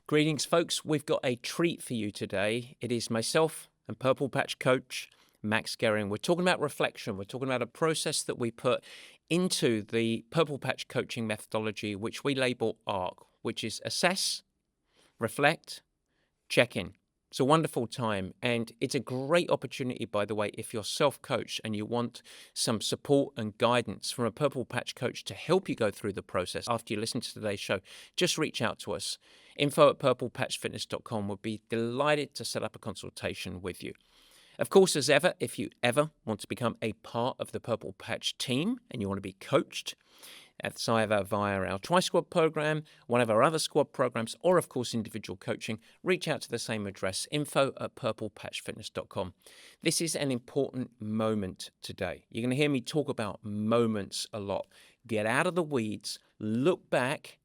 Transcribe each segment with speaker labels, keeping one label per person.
Speaker 1: Greetings, folks. We've got a treat for you today. It is myself and Purple Patch coach Max Gering. We're talking about reflection. We're talking about a process that we put into the Purple Patch coaching methodology, which we label ARC, which is assess, reflect, check in. It's a wonderful time, and it's a great opportunity, by the way, if you're self-coached and you want some support and guidance from a Purple Patch coach to help you go through the process after you listen to today's show. Just reach out to us. info@purplepatchfitness.com. Would be delighted to set up a consultation with you. Of course, as ever, if you ever want to become a part of the Purple Patch team and you want to be coached, that's either via our Tri-Squad program, one of our other squad programs, or of course individual coaching, reach out to the same address, info@purplepatchfitness.com. This is an important moment today. You're going to hear me talk about moments a lot. Get out of the weeds, look back,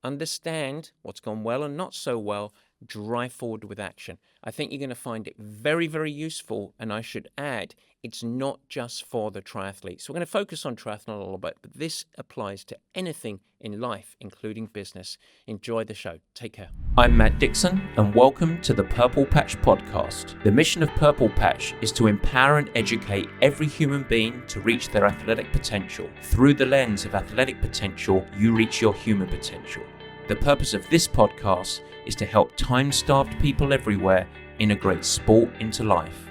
Speaker 1: understand what's gone well and not so well, drive forward with action. I think you're going to find it very, very useful. And I should add, it's not just for the triathlete. So we're going to focus on triathlon a little bit, but this applies to anything in life, including business. Enjoy the show. Take care. I'm Matt Dixon, and welcome to the Purple Patch podcast. The mission of Purple Patch is to empower and educate every human being to reach their athletic potential. Through the lens of athletic potential, you reach your human potential. The purpose of this podcast is to help time-starved people everywhere integrate sport into life.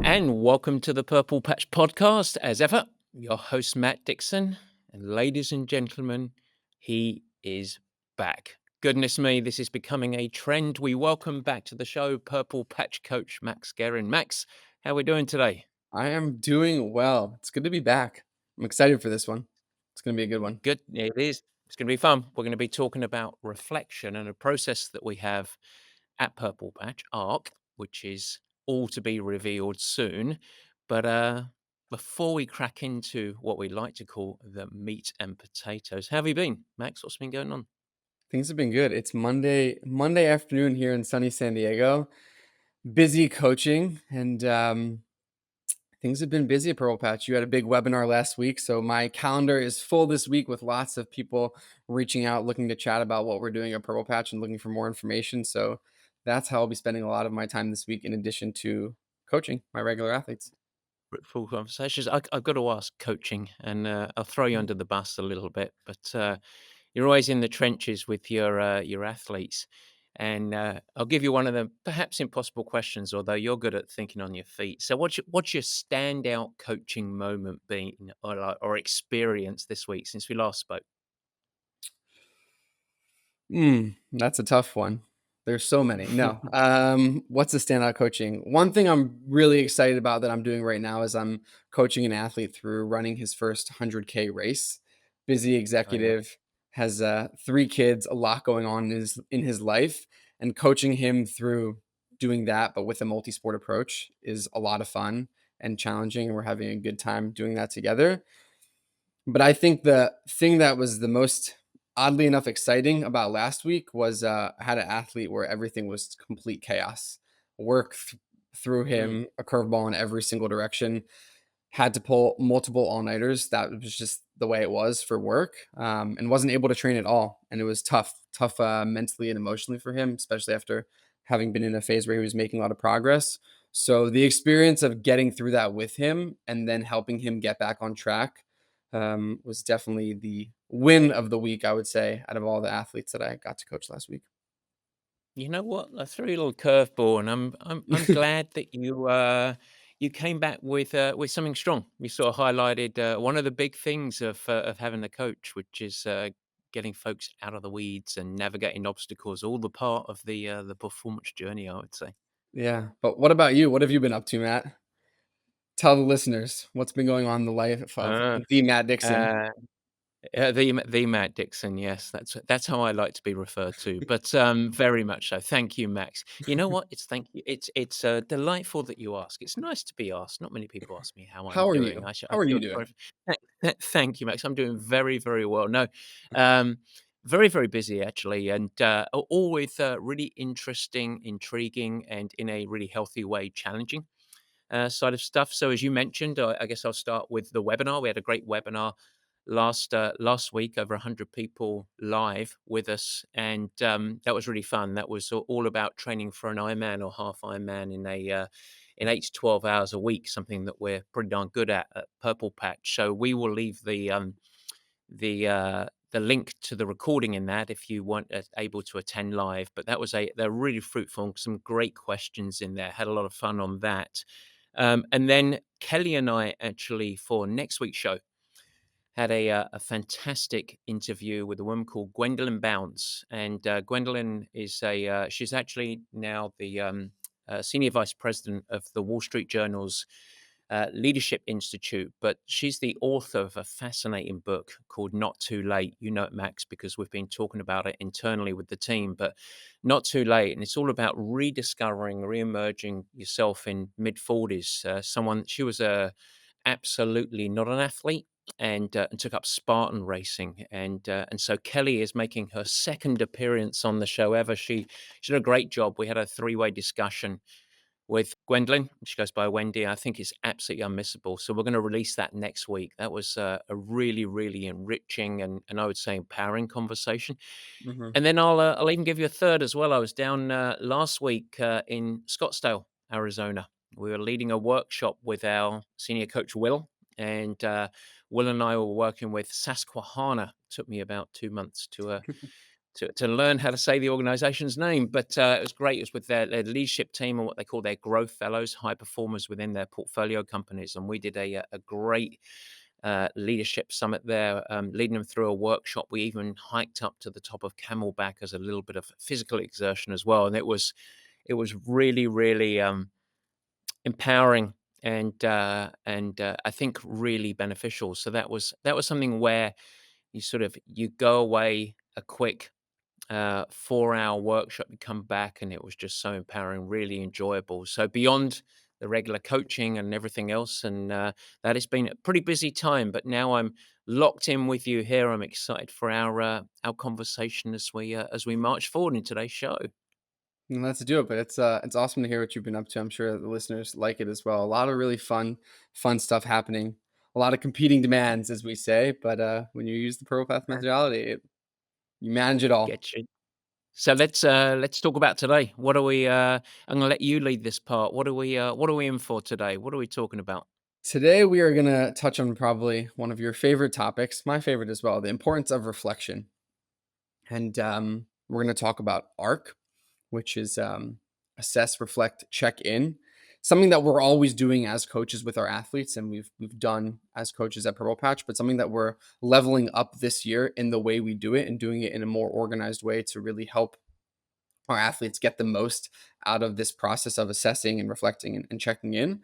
Speaker 1: And welcome to the Purple Patch podcast. As ever, your host, Matt Dixon. And ladies and gentlemen, he is back. Goodness me, this is becoming a trend. We welcome back to the show Purple Patch coach Max Gering. Max, how are we doing today?
Speaker 2: I am doing well. It's good to be back. I'm excited for this one. It's going to be a good one.
Speaker 1: Good. It is. It's going to be fun. We're going to be talking about reflection and a process that we have at Purple Patch, ARC, which is all to be revealed soon. But before we crack into what we like to call the meat and potatoes, how have you been, Max? What's been going on?
Speaker 2: Things have been good. It's Monday afternoon here in sunny San Diego. Busy coaching, and things have been busy at Purple Patch. You had a big webinar last week, so my calendar is full this week with lots of people reaching out, looking to chat about what we're doing at Purple Patch and looking for more information. So that's how I'll be spending a lot of my time this week, in addition to coaching my regular athletes.
Speaker 1: Fruitful conversations. I've got to ask coaching, and I'll throw you under the bus a little bit, but you're always in the trenches with your athletes. And I'll give you one of the perhaps impossible questions, although you're good at thinking on your feet. So what's your standout coaching moment been or experience this week since we last spoke?
Speaker 2: That's a tough one. There's so many. No. What's the standout coaching? One thing I'm really excited about that I'm doing right now is I'm coaching an athlete through running his first 100K race. Busy
Speaker 1: Oh, yeah.
Speaker 2: executive, has 3 kids, a lot going on in his life, and coaching him through doing that, but with a multi-sport approach, is a lot of fun and challenging, and we're having a good time doing that together. But I think the thing that was the most, oddly enough, exciting about last week was I had an athlete where everything was complete chaos. Threw
Speaker 1: Mm.
Speaker 2: him a curveball in every single direction. Had to pull multiple all-nighters. That was just the way it was for work, and wasn't able to train at all. And it was tough mentally and emotionally for him, especially after having been in a phase where he was making a lot of progress. So the experience of getting through that with him and then helping him get back on track was definitely the win of the week, I would say, out of all the athletes that I got to coach last week.
Speaker 1: You know what? I threw you a little curveball, and I'm glad that you came back with something strong. You sort of highlighted one of the big things of having a coach, which is getting folks out of the weeds and navigating obstacles, all the part of the performance journey, I would say.
Speaker 2: Yeah. But what about you? What have you been up to, Matt? Tell the listeners what's been going on in the life of
Speaker 1: Uh,
Speaker 2: the Matt Dixon.
Speaker 1: uh, the Matt Dixon, yes, that's how I like to be referred to, but very much so. Thank you, Max. You know what? Thank you. It's delightful that you ask. It's nice to be asked. Not many people ask me how I'm
Speaker 2: How are
Speaker 1: doing.
Speaker 2: you?
Speaker 1: I
Speaker 2: How are you
Speaker 1: feel sorry.
Speaker 2: doing?
Speaker 1: Thank you, Max. I'm doing very, very well. No, um, very, very busy actually, and all with really interesting, intriguing, and in a really healthy way, challenging. side of stuff. So as you mentioned, I guess I'll start with the webinar. We had a great webinar last week, over 100 people live with us, and that was really fun. That was all about training for an Ironman or half Ironman in 8 to 12 hours a week, something that we're pretty darn good at Purple Patch. So we will leave the link to the recording in that if you weren't able to attend live. But they're really fruitful, some great questions in there. Had a lot of fun on that. And then Kelly and I actually, for next week's show, had a fantastic interview with a woman called Gwendolyn Bounds. And Gwendolyn she's actually now the senior vice president of the Wall Street Journal's Leadership Institute, but she's the author of a fascinating book called Not Too Late. You know it, Max, because we've been talking about it internally with the team, but Not Too Late. And it's all about rediscovering, reemerging yourself in mid 40s. She was absolutely not an athlete. And took up Spartan racing, and so Kelly is making her second appearance on the show ever. She did a great job. We had a three-way discussion with Gwendolyn. She goes by Wendy. I think it's absolutely unmissable. So we're going to release that next week. That was a really, really enriching and I would say empowering conversation.
Speaker 2: Mhm.
Speaker 1: And then I'll even give you a third as well. I was down last week in Scottsdale, Arizona. We were leading a workshop with our senior coach Will, and Will and I were working with Susquehanna. It took me about 2 months to learn how to say the organization's name. But it was great. It was with their leadership team and what they call their growth fellows, high performers within their portfolio companies. And we did a great leadership summit there, leading them through a workshop. We even hiked up to the top of Camelback as a little bit of physical exertion as well. And it was really, really empowering and I think really beneficial. So that was something where you go away a quick 4-hour workshop. You come back, and it was just so empowering, really enjoyable. So beyond the regular coaching and everything else, and that has been a pretty busy time. But now I'm locked in with you here. I'm excited for our conversation as we march forward in today's show.
Speaker 2: And let's do it. But it's awesome to hear what you've been up to. I'm sure the listeners like it as well. A lot of really fun stuff happening. A lot of competing demands, as we say. But when you use the Purple Path
Speaker 1: Yeah.
Speaker 2: methodology, you manage it all.
Speaker 1: Get you. So let's talk about today. What are we? I'm gonna let you lead this part. What are we in for today? What are we talking about?
Speaker 2: Today we are gonna touch on probably one of your favorite topics, my favorite as well, the importance of reflection. And we're gonna talk about ARC, which is assess, reflect, check in. Something that we're always doing as coaches with our athletes, and we've done as coaches at Purple Patch, but something that we're leveling up this year in the way we do it and doing it in a more organized way to really help our athletes get the most out of this process of assessing and reflecting and checking in.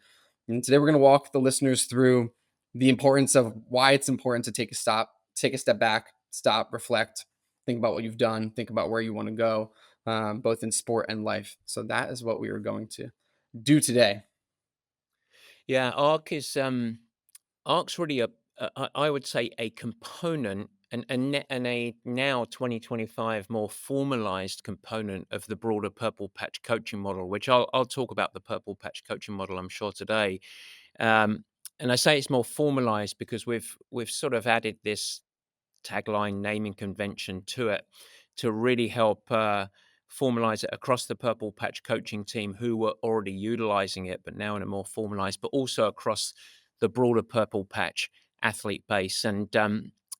Speaker 2: And today we're going to walk the listeners through the importance of why it's important to take a step back, stop, reflect, think about what you've done, think about where you want to go, both in sport and life. So that is what we are going to do today.
Speaker 1: Yeah, Arc's really I would say a component and a now 2025 more formalized component of the broader Purple Patch coaching model, which I'll talk about the Purple Patch coaching model, I'm sure, today. Um, and I say it's more formalized because we've sort of added this tagline naming convention to it to really help formalize it across the Purple Patch coaching team who were already utilizing it, but now in a more formalized, but also across the broader Purple Patch athlete base. And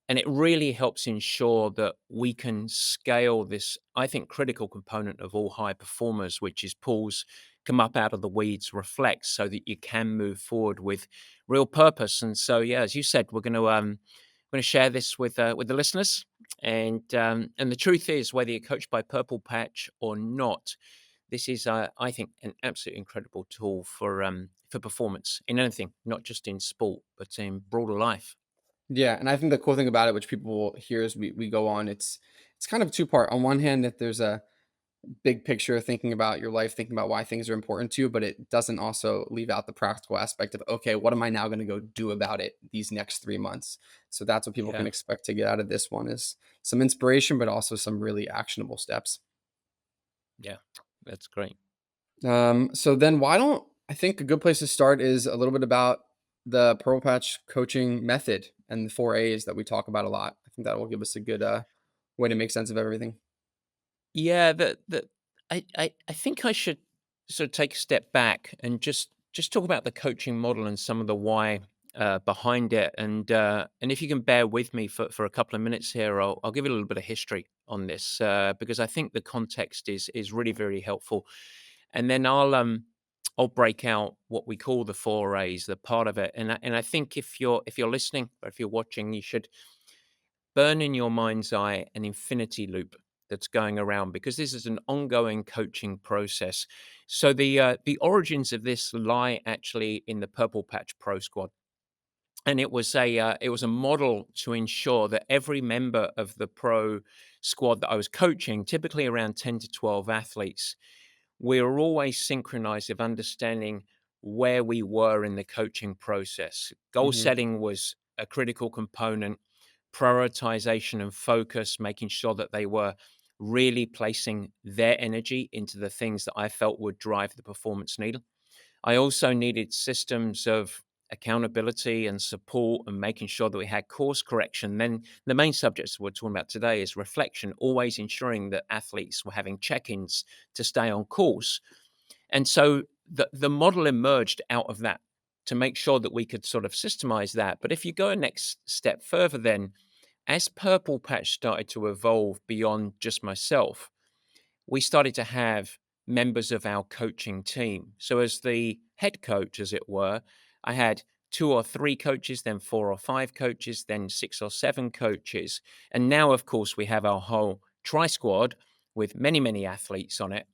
Speaker 1: it really helps ensure that we can scale this, I think, critical component of all high performers, which is pause, come up out of the weeds, reflect, so that you can move forward with real purpose. And so, yeah, as you said, we're going to share this with the listeners, and the truth is, whether you're coached by Purple Patch or not, this is, I think, an absolutely incredible tool for performance in anything, not just in sport, but in broader life.
Speaker 2: Yeah, and I think the cool thing about it, which people will hear as we go on, it's kind of two part. On one hand, that there's a big picture, thinking about your life, thinking about why things are important to you, but it doesn't also leave out the practical aspect of, okay, what am I now going to go do about it these next 3 months? So that's what people can
Speaker 1: Yeah,
Speaker 2: expect to get out of this one is some inspiration, but also some really actionable steps.
Speaker 1: yeah, that's great.
Speaker 2: So then I think a good place to start is a little bit about the Pearl Patch coaching method and the 4 A's that we talk about a lot. I think that will give us a good way to make sense of everything.
Speaker 1: Yeah, that I think I should sort of take a step back and just talk about the coaching model and some of the why behind it. And if you can bear with me for a couple of minutes here, I'll give you a little bit of history on this because I think the context is really very helpful. And then I'll break out what we call the 4 A's, the part of it. And I think if you're listening or if you're watching, you should burn in your mind's eye an infinity loop that's going around because this is an ongoing coaching process. So the origins of this lie actually in the Purple Patch Pro Squad, and it was a model to ensure that every member of the pro squad that I was coaching, typically around 10 to 12 athletes, we were always synchronized of understanding where we were in the coaching process. Goal
Speaker 2: Hmm.
Speaker 1: setting was a critical component, prioritization and focus, making sure that they were really placing their energy into the things that I felt would drive the performance needle. I also needed systems of accountability and support and making sure that we had course correction. Then the main subjects we're talking about today is reflection, always ensuring that athletes were having check-ins to stay on course. And so the model emerged out of that to make sure that we could sort of systemize that. But if you go a next step further, then as Purple Patch started to evolve beyond just myself, we started to have members of our coaching team. So, as the head coach, as it were, I had 2 or 3 coaches, then 4 or 5 coaches, then 6 or 7 coaches. And now, of course, we have our whole tri squad with many, many athletes on it.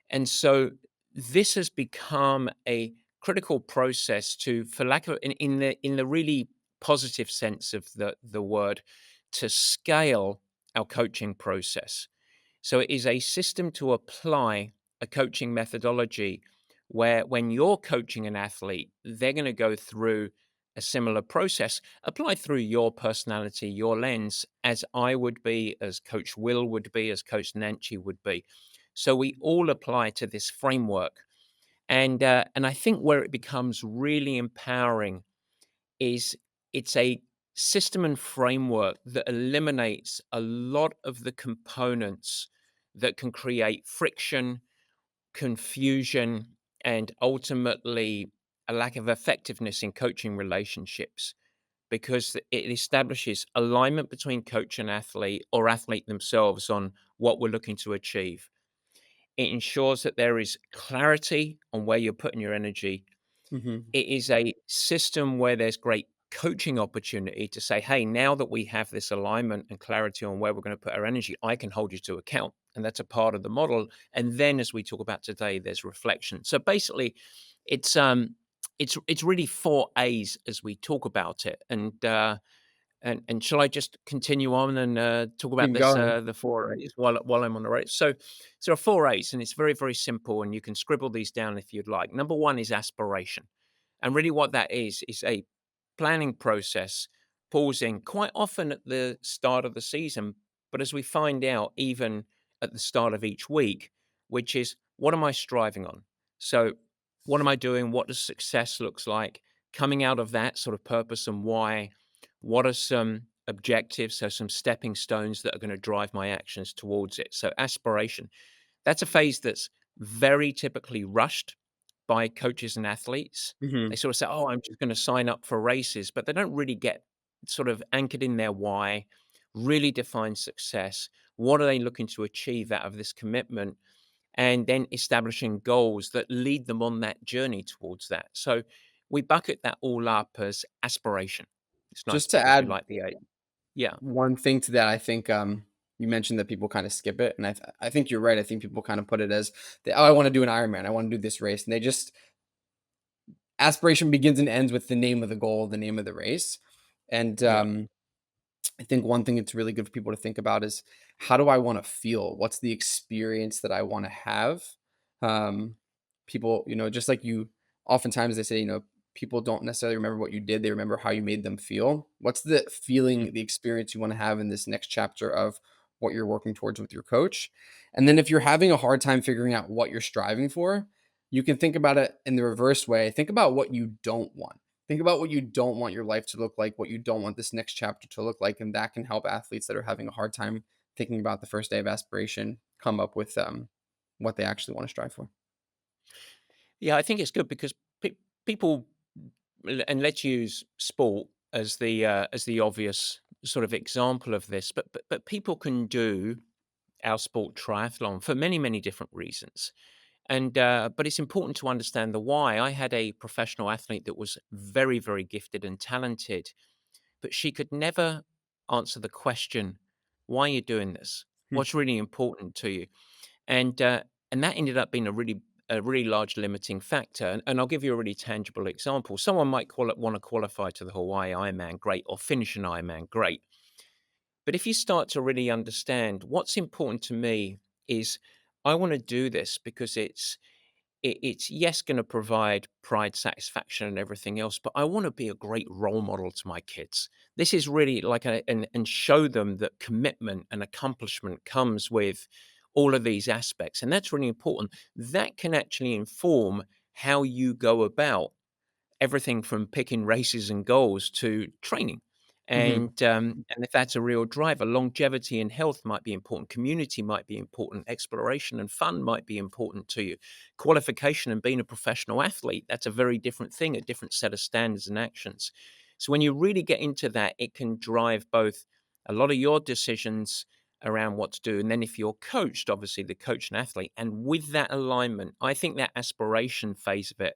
Speaker 1: And so, this has become a critical process to, for lack of, in the really positive sense of the word, to scale our coaching process. So it is a system to apply a coaching methodology where when you're coaching an athlete, they're going to go through a similar process applied through your personality, your lens, as I would be, as Coach Will would be, as Coach Nancy would be. So we all apply to this framework. And I think where it becomes really empowering is it's a system and framework that eliminates a lot of the components that can create friction, confusion, and ultimately a lack of effectiveness in coaching relationships because it establishes alignment between coach and athlete or athlete themselves on what we're looking to achieve. It ensures that there is clarity on where you're putting your energy.
Speaker 2: Hmm.
Speaker 1: It is a system where there's great coaching opportunity to say, "Hey, now that we have this alignment and clarity on where we're gonna put our energy, I can hold you to account." And that's a part of the model. And then as we talk about today, there's reflection. So basically, it's, um, it's really 4 A's as we talk about it. And shall I just continue on and, talk about
Speaker 2: Keep
Speaker 1: this,
Speaker 2: going.
Speaker 1: the 4 A's while I'm on the right? So there are 4 A's, and it's very, very simple, and you can scribble these down if you'd like. Number 1 is aspiration. And really what that is a planning process, pausing quite often at the start of the season, but as we find out, even at the start of each week, which is what am I striving on? So, what am I doing? What does success looks like? Coming out of that sort of purpose and why, what are some objectives? So, some stepping stones that are going to drive my actions towards it. So, aspiration. That's a phase that's very typically rushed by coaches and athletes. They
Speaker 2: Hmm.
Speaker 1: sort of say, "Oh, I'm just gonna sign up for races," but they don't really get sort of anchored in their why, really define success. What are they looking to achieve out of this commitment? And then establishing goals that lead them on that journey towards that. So we bucket that all up as aspiration. It's nice
Speaker 2: Just to
Speaker 1: because we
Speaker 2: add
Speaker 1: like the A. Yeah.
Speaker 2: one thing to that, I think you mentioned that people kind of skip it, and I think you're right. I think people kind of put it as, oh, I want to do an Ironman, I want to do this race, and they just aspiration begins and ends with the name of the goal, the name of the race, and
Speaker 1: Yeah.
Speaker 2: I think one thing it's really good for people to think about is how do I want to feel? What's the experience that I want to have? Um, People, just like you, oftentimes they say, people don't necessarily remember what you did, they remember how you made them feel. What's the
Speaker 1: Mm.
Speaker 2: feeling, the experience you want to have in this next chapter of what you're working towards with your coach? And then if you're having a hard time figuring out what you're striving for, You can think about it in the reverse way. Think about what you don't want. Think about what you don't want your life to look like, what you don't want this next chapter to look like, and that can help athletes that are having a hard time thinking about the first day of aspiration come up with what they actually want to strive for.
Speaker 1: Yeah, I think it's good because people, and let's use sport as the obvious sort of example of this, but people can do our sport triathlon for many different reasons. And but it's important to understand the why. I had a professional athlete that was very gifted and talented, but she could never answer the question, "Why are you doing this?
Speaker 2: Hmm.
Speaker 1: What's really important to you?" And and that ended up being a really large limiting factor. And I'll give you a really tangible example. Someone might want to qualify to the Hawaii Ironman, great, or finish an Ironman, great. But if you start to really understand what's important to me is I want to do this because it's yes going to provide pride, satisfaction, and everything else, but I want to be a great role model to my kids. This is really like and show them that commitment and accomplishment comes with all of these aspects, and that's really important. That can actually inform how you go about everything from picking races and goals to training.
Speaker 2: Hmm.
Speaker 1: And if that's a real driver, longevity and health might be important. Community might be important. Exploration and fun might be important to you. Qualification and being a professional athlete, that's a very different thing, a different set of standards and actions. So when you really get into that, it can drive both a lot of your decisions around what to do. And then if you're coached, obviously the coach and athlete, and with that alignment, I think that aspiration phase of it,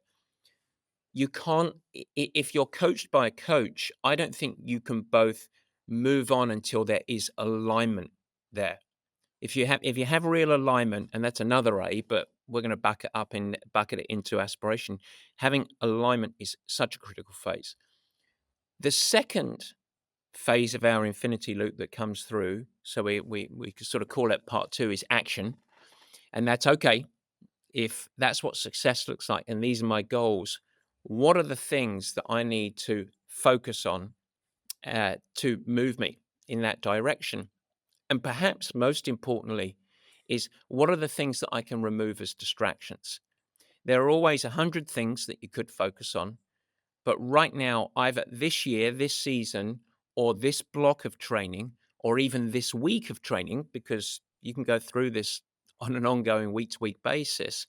Speaker 1: you can't if you're coached by a coach, I don't think you can both move on until there is alignment there. If you have real alignment, and that's another A, but we're gonna back it up and bucket it into aspiration, having alignment is such a critical phase. The second phase of our infinity loop that comes through, so we could sort of call it part 2, is action, and that's okay. If that's what success looks like and these are my goals, what are the things that I need to focus on to move me in that direction? And perhaps most importantly, is what are the things that I can remove as distractions? There are always 100 things that you could focus on, but right now, either this year, this season, or this block of training, or even this week of training, because you can go through this on an ongoing week to week basis,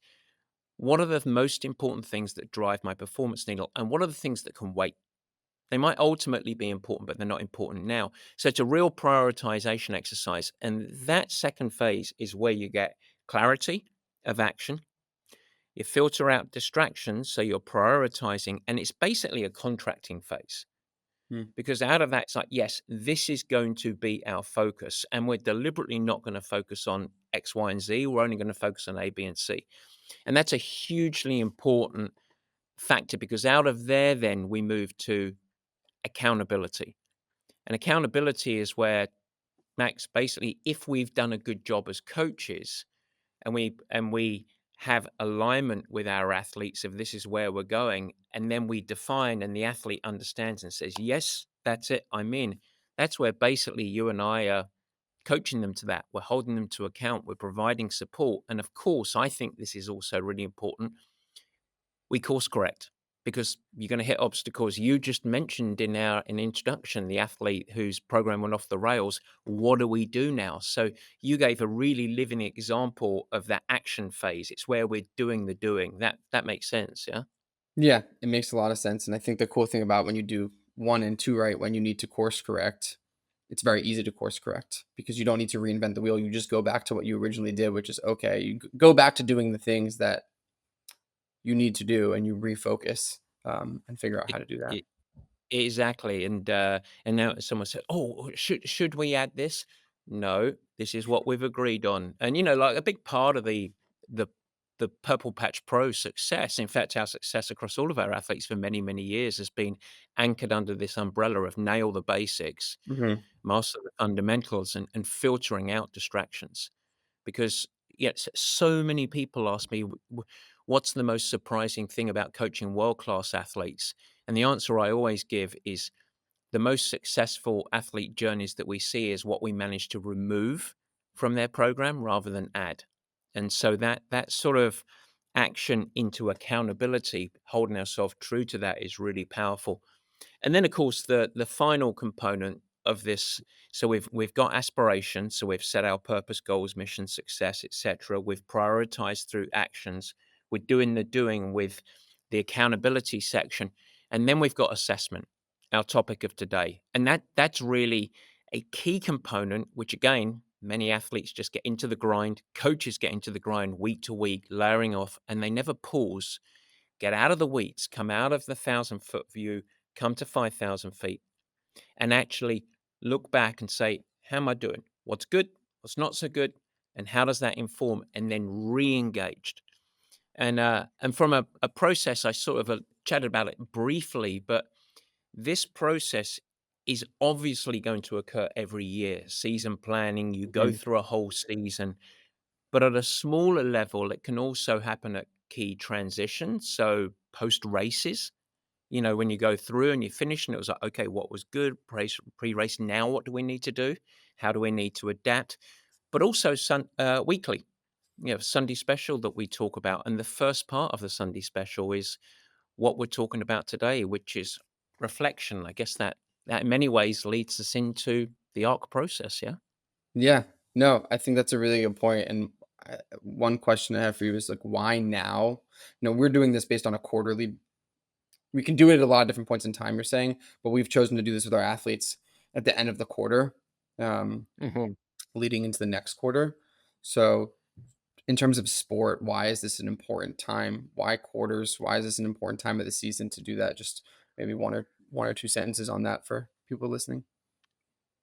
Speaker 1: what are the most important things that drive my performance needle? And what are the things that can wait? They might ultimately be important, but they're not important now. So it's a real prioritization exercise. And that second phase is where you get clarity of action. You filter out distractions. So you're prioritizing. And it's basically a contracting phase
Speaker 2: Hmm.
Speaker 1: because out of that, it's like, yes, this is going to be our focus. And we're deliberately not going to focus on X, Y, and Z. We're only going to focus on A, B, and C. And that's a hugely important factor because out of there, then we move to accountability. And accountability is where, Max, basically, if we've done a good job as coaches and we have alignment with our athletes of this is where we're going, and then we define and the athlete understands and says, yes, that's it, I'm in. That's where basically you and I are coaching them to that. We're holding them to account. We're providing support. And of course, I think this is also really important. We course correct because you're going to hit obstacles. You just mentioned in our in introduction the athlete whose program went off the rails. What do we do now? So you gave a really living example of that action phase. It's where we're doing the doing. That makes sense, yeah.
Speaker 2: Yeah, it makes a lot of sense. And I think the cool thing about when you do one and two right, when you need to course correct, it's very easy to course correct because you don't need to reinvent the wheel. You just go back to what you originally did, which is okay. You go back to doing the things that you need to do and you refocus and figure out
Speaker 1: It,
Speaker 2: how to do that.
Speaker 1: it, Exactly, and now someone said, "Oh, should we add this?" No, this is what we've agreed on. And, like, a big part of the the Purple Patch Pro success, in fact, our success across all of our athletes for many years has been anchored under this umbrella of nail the basics,
Speaker 2: Hmm.
Speaker 1: master the fundamentals, and filtering out distractions. Because, yes, so many people ask me, "What's the most surprising thing about coaching world-class athletes?" And the answer I always give is the most successful athlete journeys that we see is what we manage to remove from their program rather than add. And so that sort of action into accountability, holding ourselves true to that is really powerful. And then, of course, the final component of this. So we've got aspirations. So we've set our purpose, goals, mission, success, etc. We've prioritized through actions. We're doing the doing with the accountability section, and then we've got assessment, our topic of today, and that's really a key component. Which again, many athletes just get into the grind. Coaches get into the grind week to week, layering off, and they never pause, get out of the weeds, come out of the 1,000-foot view, come to 5,000 feet, and actually look back and say, how am I doing? What's good? What's not so good? And how does that inform? And then re-engaged. And from a process, I sort of chatted about it briefly, but this process is obviously going to occur every year. Season planning, you go
Speaker 2: Mhm.
Speaker 1: through a whole season, but at a smaller level, it can also happen at key transitions. So post races, when you go through and you finish, and it was like, okay, what was good pre-race? Now, what do we need to do? How do we need to adapt? But also weekly, Sunday special that we talk about. And the first part of the Sunday special is what we're talking about today, which is reflection. I guess that in many ways leads us into the ARC process. Yeah.
Speaker 2: Yeah. No, I think that's a really good point. And one question I have for you is like, why now? We're doing this based on a quarterly. We can do it at a lot of different points in time, you're saying, but we've chosen to do this with our athletes at the end of the quarter, um,
Speaker 1: Mhm.
Speaker 2: leading into the next quarter. So, in terms of sport, why is this an important time? Why quarters? Why is this an important time of the season to do that? Just maybe one or two sentences on that for people listening.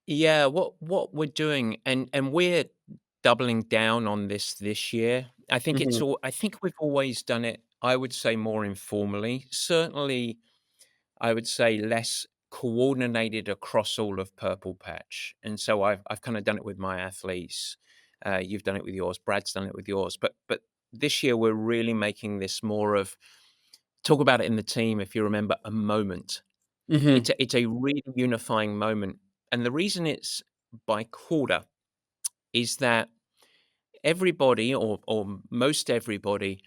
Speaker 1: Yeah, what we're doing, and we're doubling down on this year. I think it's
Speaker 2: Hmm.
Speaker 1: all. I think we've always done it, I would say, more informally. Certainly, I would say less coordinated across all of Purple Patch. And so I've kind of done it with my athletes. You've done it with yours. Brad's done it with yours. But this year we're really making this more of, talk about it in the team. If you remember, a moment.
Speaker 2: Hmm.
Speaker 1: It's a really unifying moment, and the reason it's by quarter is that everybody, or most everybody,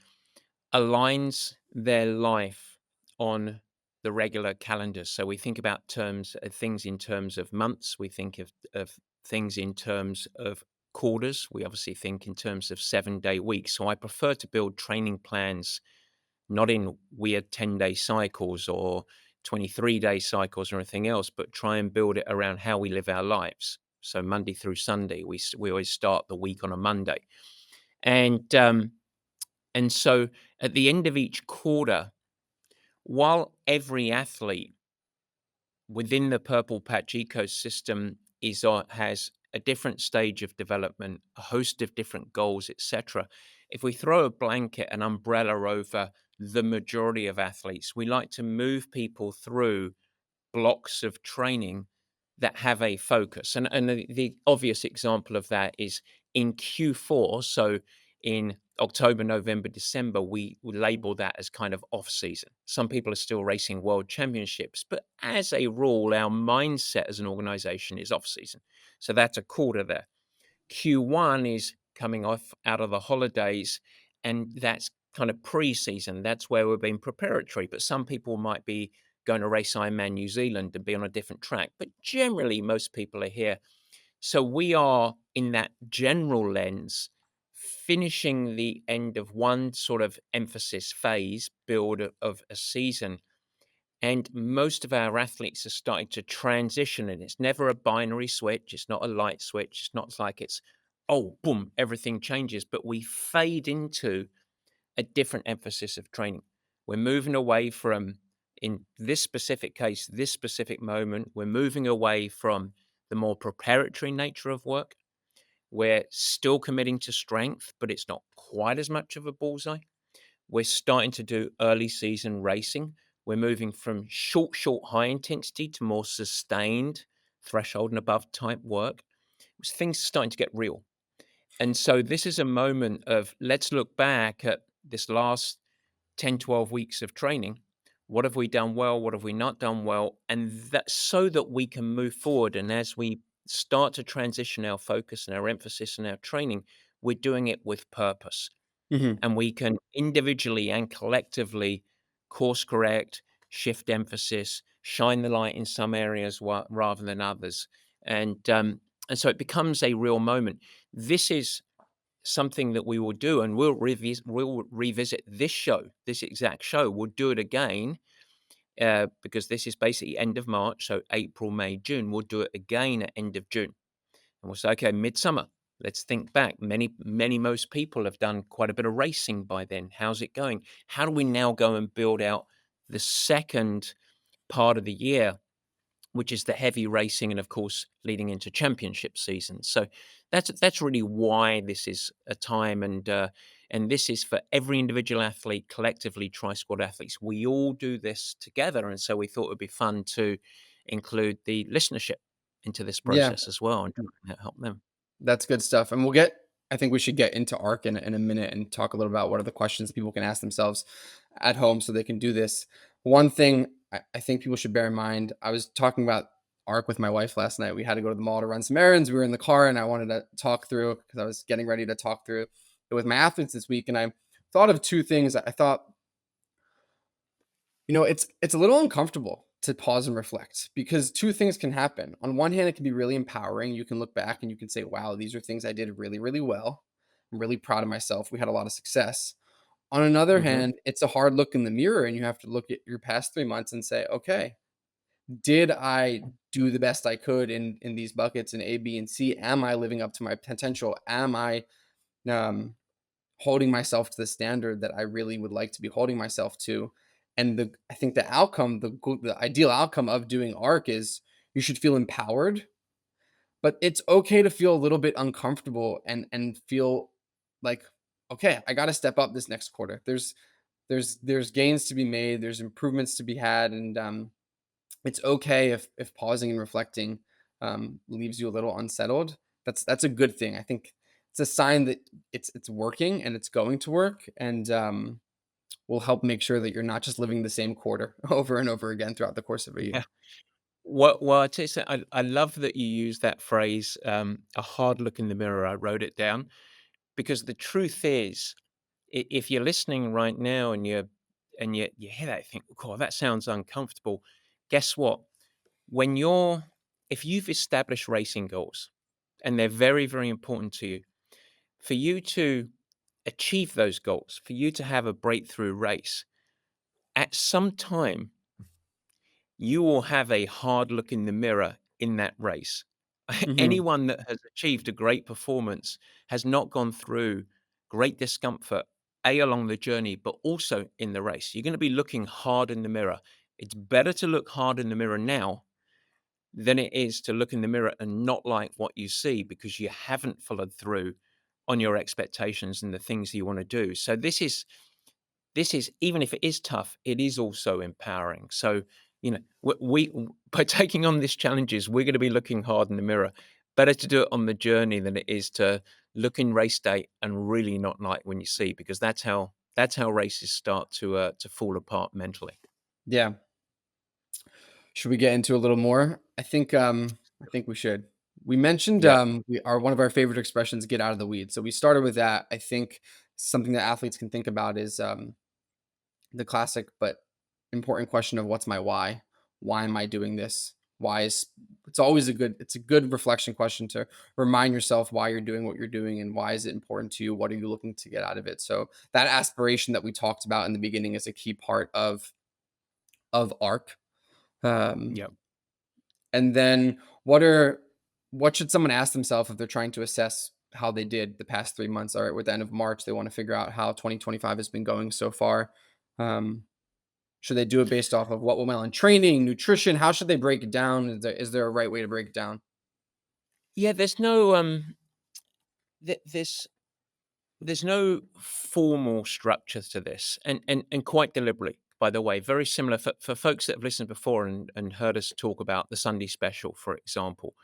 Speaker 1: aligns their life on the regular calendar. So we think about things in terms of months. We think of things in terms of quarters. We obviously think in terms of 7-day weeks. So I prefer to build training plans not in weird 10-day cycles or 23-day cycles or anything else, but try and build it around how we live our lives. So Monday through Sunday, we always start the week on a Monday, and so at the end of each quarter, while every athlete within the Purple Patch ecosystem has a different stage of development, a host of different goals, etc. If we throw a blanket, an umbrella over the majority of athletes, we like to move people through blocks of training that have a focus. And the obvious example of that is in Q4. So in October, November, December, we label that as kind of off season. Some people are still racing world championships, but as a rule, our mindset as an organization is off season. So that's a quarter there. Q1 is coming off out of the holidays, and that's kind of pre-season. That's where we're being preparatory. But some people might be going to race Ironman New Zealand and be on a different track. But generally, most people are here. So we are in that general lens, finishing the end of one sort of emphasis phase, build of a season, and most of our athletes are starting to transition, and it's never a binary switch. It's not a light switch. It's not like it's, oh, boom, everything changes. But we fade into a different emphasis of training. We're moving away from, in this specific case, this specific moment, we're moving away from the more preparatory nature of work. We're still committing to strength, but it's not quite as much of a bullseye. We're starting to do early season racing. We're moving from short, high intensity to more sustained threshold and above type work. Things are starting to get real. And so this is a moment of, let's look back at this last 10, 12 weeks of training. What have we done well? What have we not done well? And that, so that we can move forward. And as we start to transition our focus and our emphasis and our training, we're doing it with purpose.
Speaker 2: Mhm.
Speaker 1: and we can individually and collectively course correct, shift emphasis, shine the light in some areas rather than others, and so it becomes a real moment. This is something that we will do, and we'll revisit this show, this exact show. We'll do it again because this is basically end of March, so April, May, June. We'll do it again at end of June. And we'll say, okay, midsummer. Let's think back. Most people have done quite a bit of racing by then. How's it going? How do we now go and build out the second part of the year, which is the heavy racing, and of course, leading into championship season? So that's really why this is a time, and this is for every individual athlete, collectively, tri squad athletes. We all do this together, and so we thought it would be fun to include the listenership into this
Speaker 2: Yeah.
Speaker 1: process as well and help them.
Speaker 2: That's good stuff. And I think we should get into ARC in a minute and talk a little about what are the questions people can ask themselves at home so they can do this. One thing I think people should bear in mind, I was talking about ARC with my wife last night. We had to go to the mall to run some errands. We were in the car and I wanted to talk through because I was getting ready to talk through it with my athletes this week. And I thought of two things. I thought, it's a little uncomfortable to pause and reflect because two things can happen. On one hand, it can be really empowering. You can look back and you can say, wow, these are things I did really, really well. I'm really proud of myself. We had a lot of success. On another
Speaker 1: Mhm.
Speaker 2: hand, it's a hard look in the mirror and you have to look at your past 3 months and say, okay, did I do the best I could in these buckets in A, B, and C? Am I living up to my potential? Am I um, holding myself to the standard that I really would like to be holding myself to? And I think the outcome, the ideal outcome of doing ARC is you should feel empowered, but it's okay to feel a little bit uncomfortable and feel like, okay, I got to step up this next quarter. There's gains to be made, there's improvements to be had, and it's okay if pausing and reflecting leaves you a little unsettled. That's a good thing. I think it's a sign that it's working and it's going to work, and will help make sure that you're not just living the same quarter over and over again throughout the course of a
Speaker 1: Yeah.
Speaker 2: year.
Speaker 1: Well, I tell you something, I love that you use that phrase, "a hard look in the mirror." I wrote it down because the truth is, if you're listening right now and you hear that, you think, "God, that sounds uncomfortable." Guess what? When you're if you've established racing goals and they're very, very important to you, for you to achieve those goals, for you to have a breakthrough race, at some time you will have a hard look in the mirror in that race.
Speaker 2: Hmm.
Speaker 1: Anyone that has achieved a great performance has not gone through great discomfort, A, along the journey, but also in the race. You're going to be looking hard in the mirror. It's better to look hard in the mirror now than it is to look in the mirror and not like what you see because you haven't followed through on your expectations and the things you want to do. So this is even if it is tough, it is also empowering. So, by taking on these challenges, we're gonna be looking hard in the mirror. Better to do it on the journey than it is to look in race day and really not like when you see, because that's how races start to fall apart mentally.
Speaker 2: Yeah. Should we get into a little more? I think we should. We mentioned
Speaker 1: Yeah.
Speaker 2: we are one of our favorite expressions, get out of the weeds. So we started with that. I think something that athletes can think about is the classic but important question of what's my why? Why am I doing this? Why is it's a good reflection question to remind yourself why you're doing what you're doing and why is it important to you? What are you looking to get out of it? So that aspiration that we talked about in the beginning is a key part of ARC. Um,
Speaker 1: Yeah.
Speaker 2: and then what should someone ask themselves if they're trying to assess how they did the past 3 months? All right, we're at the end of March. They want to figure out how 2025 has been going so far. Um, should they do it based off of what went well in training, nutrition? How should they break it down? Is there a right way to break it down?
Speaker 1: Yeah, there's no, th there's no formal structure to this, and quite deliberately, by the way, very similar for folks that have listened before and heard us talk about the Sunday special, for example.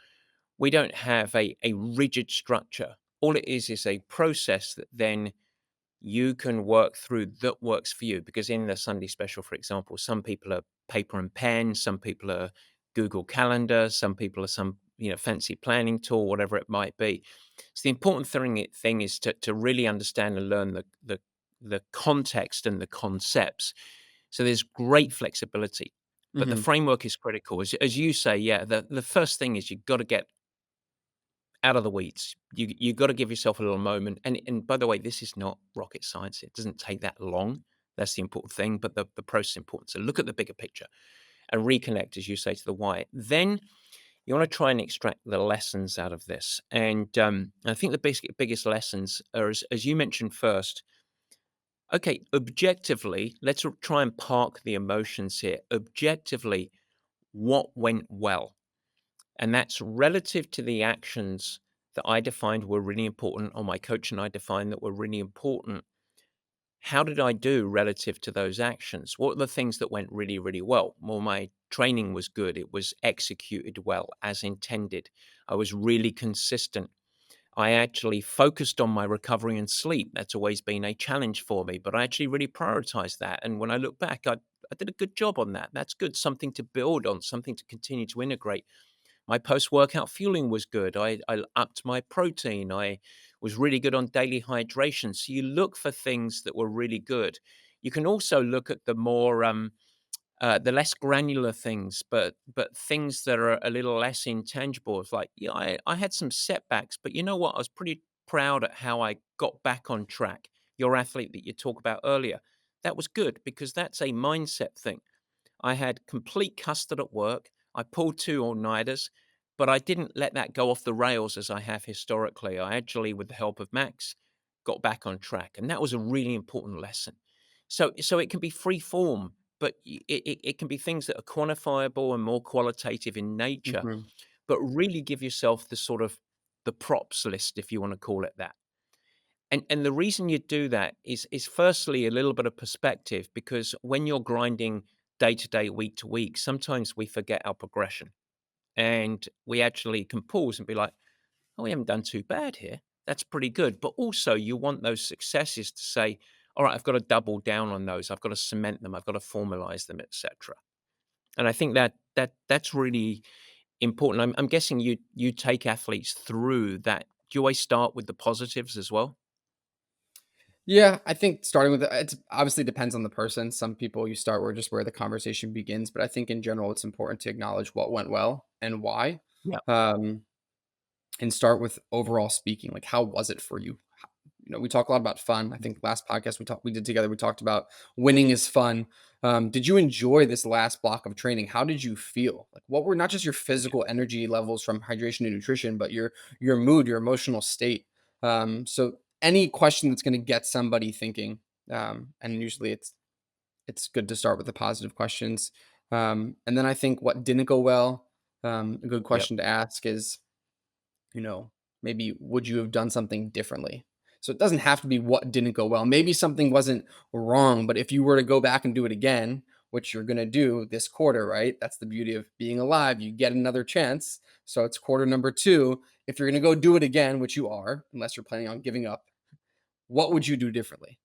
Speaker 1: We don't have a rigid structure. All it is a process that then you can work through that works for you. Because in the Sunday special, for example, some people are paper and pen, some people are Google Calendar, some people are some fancy planning tool, whatever it might be. So the important thing is to really understand and learn the context and the concepts. So there's great flexibility, but the
Speaker 2: Mhm.
Speaker 1: framework is critical. As you say, yeah, the first thing is you've got to get out of the weeds. You got to give yourself a little moment. And by the way, this is not rocket science. It doesn't take that long. That's the important thing, but the process is important. So look at the bigger picture and reconnect, as you say, to the why. Then you want to try and extract the lessons out of this. And I think the biggest lessons are, as you mentioned first, okay, objectively, let's try and park the emotions here. Objectively, what went well? And that's relative to the actions that I defined were really important, or my coach and I defined that were really important. How did I do relative to those actions? What are the things that went really, really well? Well, my training was good. It was executed well as intended. I was really consistent. I actually focused on my recovery and sleep. That's always been a challenge for me, but I actually really prioritized that. And when I look back, I did a good job on that. That's good. Something to build on, something to continue to integrate. My post-workout fueling was good. I upped my protein. I was really good on daily hydration. So you look for things that were really good. You can also look at the less granular things, but things that are a little less intangible. It's like, yeah, I had some setbacks, but you know what? I was pretty proud at how I got back on track. Your athlete that you talked about earlier, that was good because that's a mindset thing. I had complete custard at work. I pulled 2 all-nighters, but I didn't let that go off the rails as I have historically. I actually, with the help of Max, got back on track, and that was a really important lesson. So it can be free form, but it can be things that are quantifiable and more qualitative in nature,
Speaker 2: Mhm.
Speaker 1: but really give yourself the sort of the props list, if you wanna call it that. And the reason you do that is firstly a little bit of perspective because when you're grinding day to day, week to week, sometimes we forget our progression and we actually can pause and be like, oh, we haven't done too bad here. That's pretty good. But also you want those successes to say, all right, I've got to double down on those. I've got to cement them. I've got to formalize them, etc. And I think that's really important. I'm guessing you take athletes through that. Do you always start with the positives as well?
Speaker 2: Yeah, I think starting with it obviously depends on the person. Some people you start where just where the conversation begins, but I think in general it's important to acknowledge what went well and why.
Speaker 1: Yeah.
Speaker 2: Um, and start with overall speaking, like how was it for you? We talk a lot about fun. I think last podcast we did together, we talked about winning is fun. Did you enjoy this last block of training? How did you feel? Like what were not just your physical energy levels from hydration and nutrition, but your mood, your emotional state. So any question that's going to get somebody thinking, and usually it's good to start with the positive questions. And then I think what didn't go well, a good
Speaker 1: Yep.
Speaker 2: question to ask is, you know, maybe would you have done something differently? So it doesn't have to be what didn't go well. Maybe something wasn't wrong, but if you were to go back and do it again, which you're going to do this quarter, right? That's the beauty of being alive. You get another chance. So it's quarter number 2. If you're going to go do it again, which you are, unless you're planning on giving up, what would you do differently?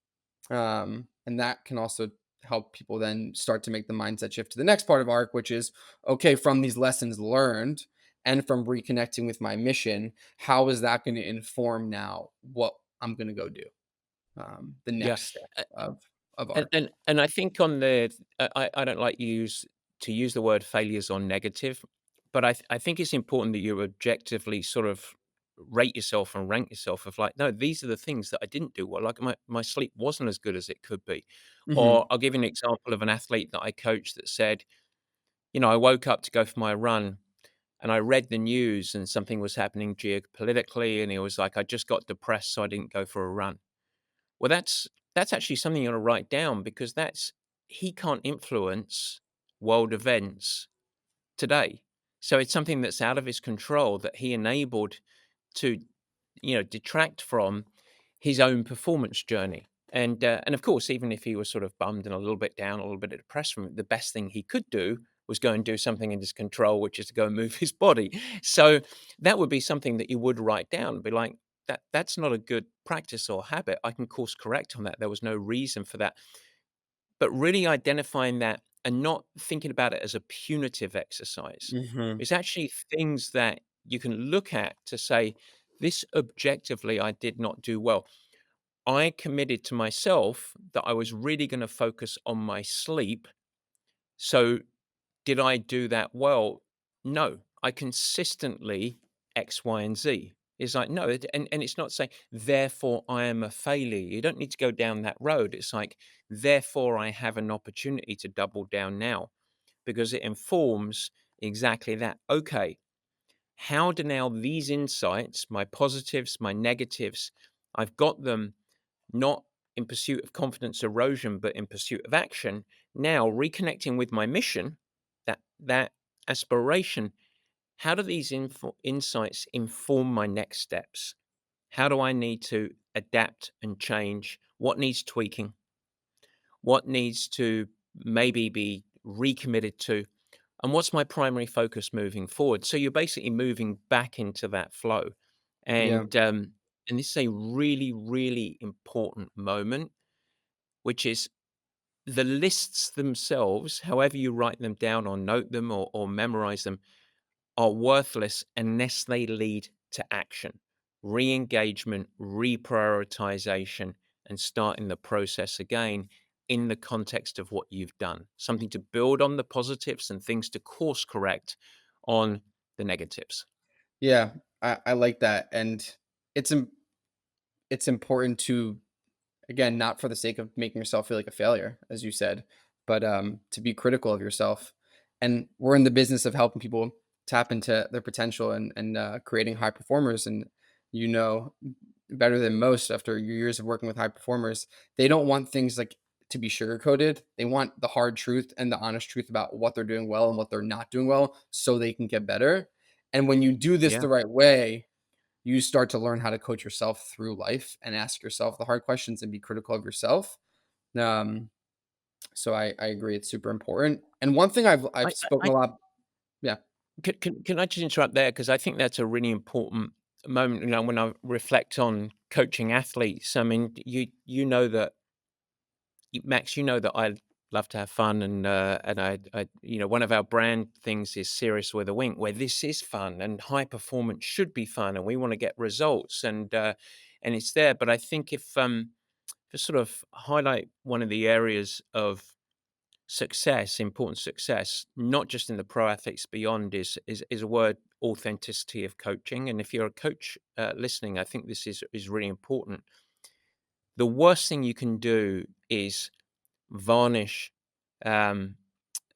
Speaker 2: And that can also help people then start to make the mindset shift to the next part of arc, which is okay, from these lessons learned and from reconnecting with my mission, how is that going to inform now what I'm going to go do? The
Speaker 1: Yeah.
Speaker 2: next step of
Speaker 1: And
Speaker 2: arc.
Speaker 1: and I think on the I don't like to use the word failures on negative, but I think it's important that you objectively sort of rate yourself and rank yourself of like, no, these are the things that I didn't do well. Like my sleep wasn't as good as it could be.
Speaker 2: Hmm.
Speaker 1: Or I'll give you an example of an athlete that I coached that said, I woke up to go for my run and I read the news and something was happening geopolitically, and he was like, I just got depressed, so I didn't go for a run. Well, that's actually something you ought to write down because that's he can't influence world events today. So it's something that's out of his control that he enabled to, detract from his own performance journey. And of course, even if he was sort of bummed and a little bit down, a little bit depressed from it, the best thing he could do was go and do something in his control, which is to go and move his body. So that would be something that you would write down, be like, that's not a good practice or habit. I can course correct on that. There was no reason for that. But really identifying that and not thinking about it as a punitive exercise.
Speaker 2: Hmm.
Speaker 1: It's actually things that you can look at to say, this objectively I did not do well. I committed to myself that I was really going to focus on my sleep. So did I do that well? No, I consistently X, Y, and Z. It's like, no, and it's not saying, therefore I am a failure. You don't need to go down that road. It's like, therefore I have an opportunity to double down now, because it informs exactly that. Okay, how do now these insights, my positives, my negatives, I've got them not in pursuit of confidence erosion, but in pursuit of action. Now, reconnecting with my mission, that aspiration, how do these insights inform my next steps? How do I need to adapt and change? What needs tweaking? What needs to maybe be recommitted to? And what's my primary focus moving forward? So you're basically moving back into that flow.
Speaker 2: Yeah.
Speaker 1: And this is a really, really important moment, which is the lists themselves, however you write them down or note them or memorize them, are worthless unless they lead to action, re-engagement, reprioritization, and starting the process again in the context of what you've done. Something to build on the positives and things to course correct on the negatives.
Speaker 2: Yeah. I like that. And it's it's important to, again, not for the sake of making yourself feel like a failure, as you said, but to be critical of yourself. And we're in the business of helping people tap into their potential and creating high performers. And you know better than most, after your years of working with high performers, they don't want things like to be sugar coated. They want the hard truth and the honest truth about what they're doing well and what they're not doing well, so they can get better. And when you do this
Speaker 1: Yeah.
Speaker 2: the right way, you start to learn how to coach yourself through life and ask yourself the hard questions and be critical of yourself. Um, so I agree, it's super important. And one thing I've spoken
Speaker 1: I
Speaker 2: a lot. Yeah.
Speaker 1: can I just interrupt there? Because I think that's a really important moment. You know, when I reflect on coaching athletes, I mean, you know that Max, you know that I love to have fun, and I, you know, one of our brand things is serious with a wink, where this is fun and high performance should be fun, and we want to get results, and it's there. But I think if to sort of highlight one of the areas of success, important success, not just in the pro athletes beyond, is a word, authenticity of coaching. And if you're a coach listening, I think this is really important. The worst thing you can do is varnish um,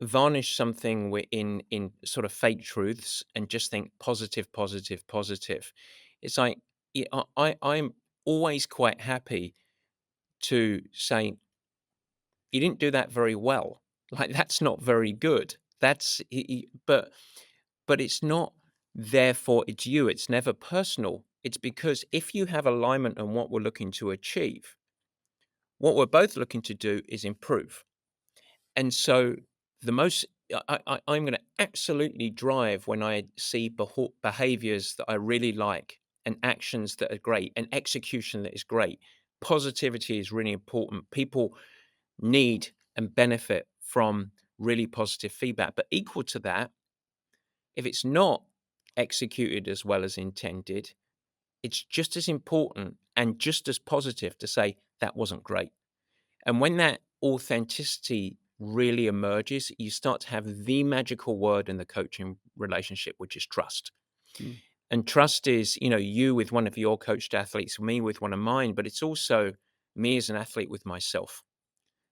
Speaker 1: varnish something in sort of fake truths and just think positive, positive, positive. It's like, yeah, I'm always quite happy to say you didn't do that very well. Like, that's not very good. But it's not. Therefore, it's you. It's never personal. It's because if you have alignment on what we're looking to achieve, what we're both looking to do is improve. And so the most I'm going to absolutely drive when I see behaviors that I really like and actions that are great and execution that is great. Positivity is really important. People need and benefit from really positive feedback. But equal to that, if it's not executed as well as intended, it's just as important and just as positive to say that wasn't great. And when that authenticity really emerges, you start to have the magical word in the coaching relationship, which is trust.
Speaker 2: Mm.
Speaker 1: And trust is, you know, you with one of your coached athletes, me with one of mine, but it's also me as an athlete with myself.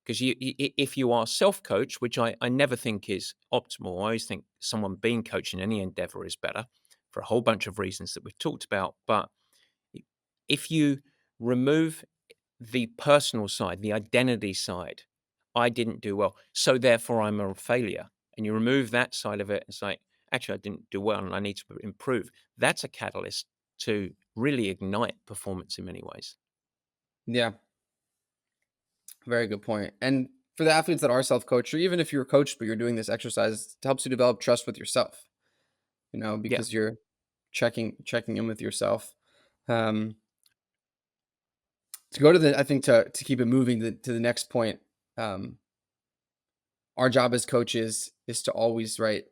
Speaker 1: Because if you are self-coach, which I never think is optimal, I always think someone being coached in any endeavor is better for a whole bunch of reasons that we've talked about. But if you remove the personal side, the identity side, I didn't do well, so therefore I'm a failure. And you remove that side of it, it's like, actually, I didn't do well and I need to improve. That's a catalyst to really ignite performance in many ways.
Speaker 2: Yeah. Very good point. And for the athletes that are self-coached, or even if you're coached but you're doing this exercise, it helps you develop trust with yourself.
Speaker 1: Yeah.
Speaker 2: Because you're checking in with yourself. Um, to go to the, I think, to keep it moving to the next point. Um, our job as coaches is to always, right,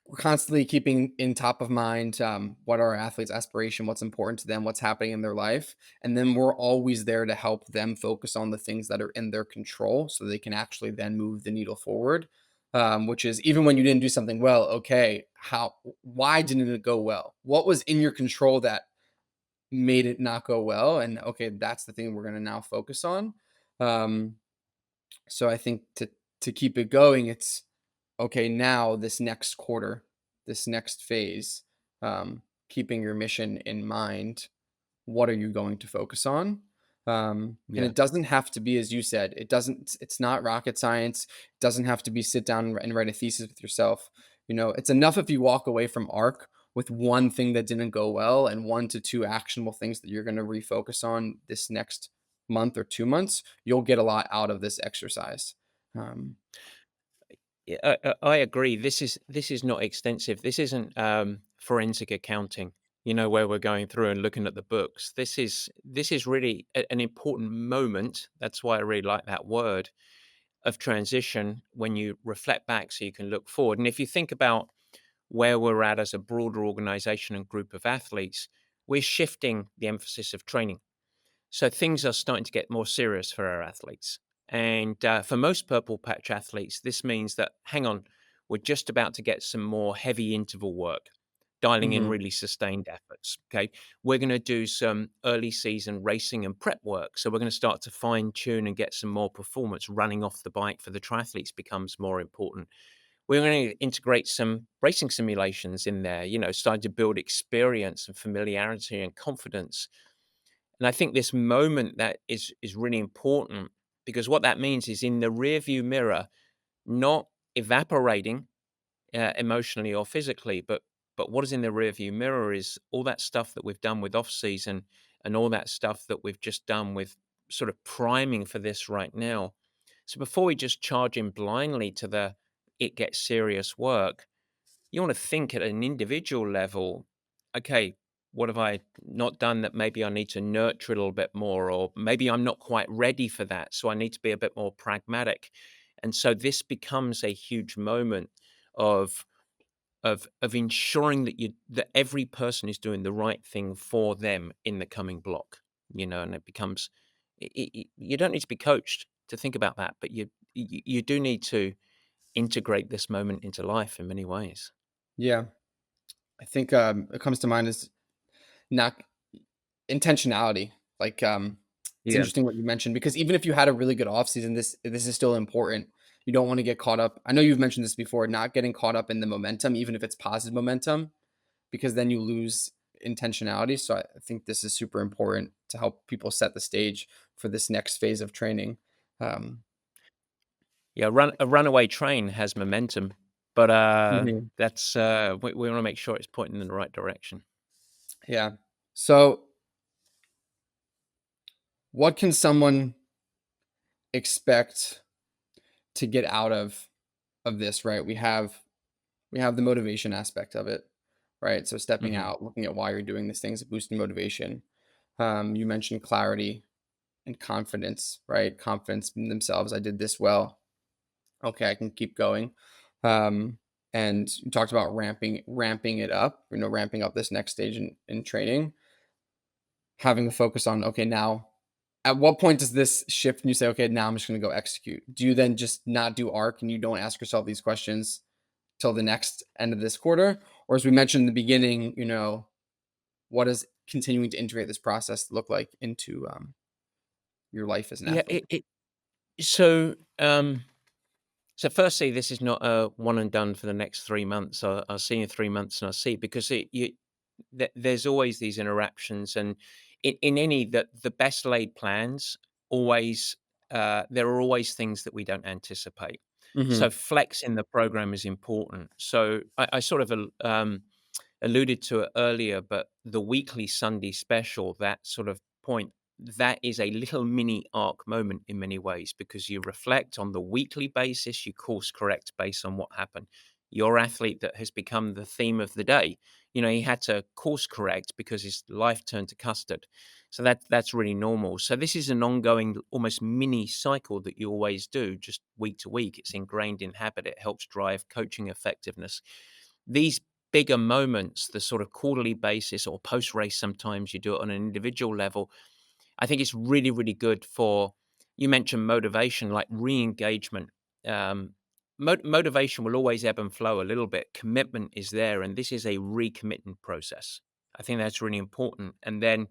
Speaker 2: we're constantly keeping in top of mind what are our athletes' aspiration, what's important to them, what's happening in their life, and then we're always there to help them focus on the things that are in their control, so they can actually then move the needle forward. Which is even when you didn't do something well, okay, why didn't it go well? What was in your control that made it not go well? And okay, that's the thing we're going to now focus on. Um, so I think to keep it going, it's okay, now this next quarter, this next phase, keeping your mission in mind, what are you going to focus on? And
Speaker 1: Yeah.
Speaker 2: it doesn't have to be, as you said, it's not rocket science. It doesn't have to be sit down and write a thesis with yourself. It's enough if you walk away from ARC with one thing that didn't go well and 1 to 2 actionable things that you're going to refocus on this next month or 2 months. You'll get a lot out of this exercise. Um,
Speaker 1: Yeah, I agree. This is not extensive. This isn't forensic accounting. Where we're going through and looking at the books. This is really an important moment. That's why I really like that word of transition. When you reflect back, so you can look forward. And if you think about where we're at as a broader organization and group of athletes, we're shifting the emphasis of training. So things are starting to get more serious for our athletes. And for most purple patch athletes, this means that, hang on, we're just about to get some more heavy interval work, dialing in
Speaker 2: mhm.
Speaker 1: really sustained efforts. Okay. We're going to do some early season racing and prep work. So we're going to start to fine tune and get some more performance. Running off the bike for the triathletes becomes more important. We're going to integrate some racing simulations in there, starting to build experience and familiarity and confidence. And I think this moment that is really important, because what that means is in the rearview mirror, not evaporating emotionally or physically, but what is in the rearview mirror is all that stuff that we've done with off season and all that stuff that we've just done with sort of priming for this right now. So before we just charge in blindly to the it gets serious work, you want to think at an individual level, okay, what have I not done that maybe I need to nurture a little bit more, or maybe I'm not quite ready for that. So I need to be a bit more pragmatic. And so this becomes a huge moment of of ensuring that every person is doing the right thing for them in the coming block, and it becomes you don't need to be coached to think about that, but you do need to integrate this moment into life in many ways.
Speaker 2: Yeah, I think it comes to mind is not intentionality. Like, it's
Speaker 1: Yeah.
Speaker 2: interesting what you mentioned because even if you had a really good off season, this is still important. You don't want to get caught up. I know you've mentioned this before, not getting caught up in the momentum, even if it's positive momentum, because then you lose intentionality. So I think this is super important to help people set the stage for this next phase of training. Um,
Speaker 1: Yeah, a runaway train has momentum, but,
Speaker 2: Mhm.
Speaker 1: that's, we wanna make sure it's pointing in the right direction.
Speaker 2: Yeah. So, what can someone expect to get out of this? Right. We have the motivation aspect of it, right? So stepping
Speaker 1: Mhm.
Speaker 2: out, looking at why you're doing these things, boosting motivation. You mentioned clarity and confidence, right? Confidence in themselves. I did this well. Okay, I can keep going. Um, and you talked about ramping it up. Ramping up this next stage in training. Having a focus on okay now. At what point does this shift and you say, okay, now I'm just going to go execute? Do you then just not do arc and you don't ask yourself these questions till the next end of this quarter? Or as we mentioned in the beginning, what does continuing to integrate this process look like into your life as an
Speaker 1: Yeah,
Speaker 2: athlete?
Speaker 1: so, so firstly, this is not a one and done for the next 3 months. I'll see you in 3 months and I'll see, because there's always these interruptions, and in any that the best laid plans always, there are always things that we don't anticipate. So
Speaker 2: Hmm.
Speaker 1: flex in the program is important. So I sort of alluded to it earlier, but the weekly Sunday special, that sort of point, that is a little mini arc moment in many ways, because you reflect on the weekly basis, you course correct based on what happened. Your athlete that has become the theme of the day, he had to course correct because his life turned to custard. So that's really normal. So this is an ongoing, almost mini cycle that you always do, just week to week. It's ingrained in habit. It helps drive coaching effectiveness. these bigger moments, the sort of quarterly basis or post race, sometimes you do it on an individual level. I think it's really, really good for, you mentioned motivation, like re-engagement. Um, Motivation will always ebb and flow a little bit. Commitment is there, and this is a recommitting process. I think that's really important. And then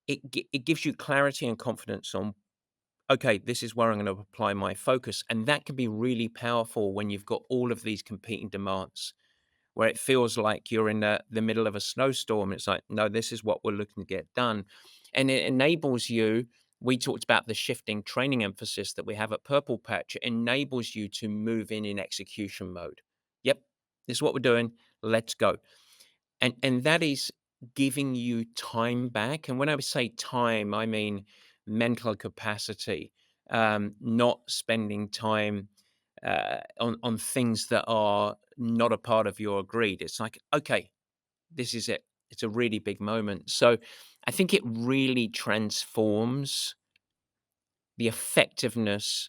Speaker 1: it gives you clarity and confidence on, okay, this is where I'm going to apply my focus, and that can be really powerful when you've got all of these competing demands, where it feels like you're in the middle of a snowstorm. It's like, no, this is what we're looking to get done. And it enables you, we talked about the shifting training emphasis that we have at Purple Patch. It enables you to move in execution mode. Yep, this is what we're doing. Let's go. And that is giving you time back. And when I say time, I mean mental capacity, not spending time on things that are not a part of your agreed. It's like, okay, this is it. It's a really big moment. So I think it really transforms the effectiveness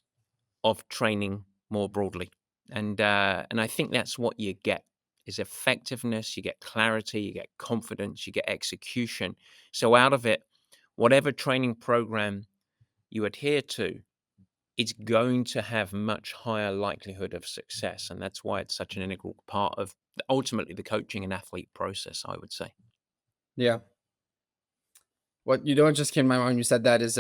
Speaker 1: of training more broadly. And I think that's what you get is effectiveness, you get clarity, you get confidence, you get execution. So out of it, whatever training program you adhere to, it's going to have much higher likelihood of success. And that's why it's such an integral part of ultimately the coaching and athlete process, I would say.
Speaker 2: Yeah. What you know what just came to my mind when you said that is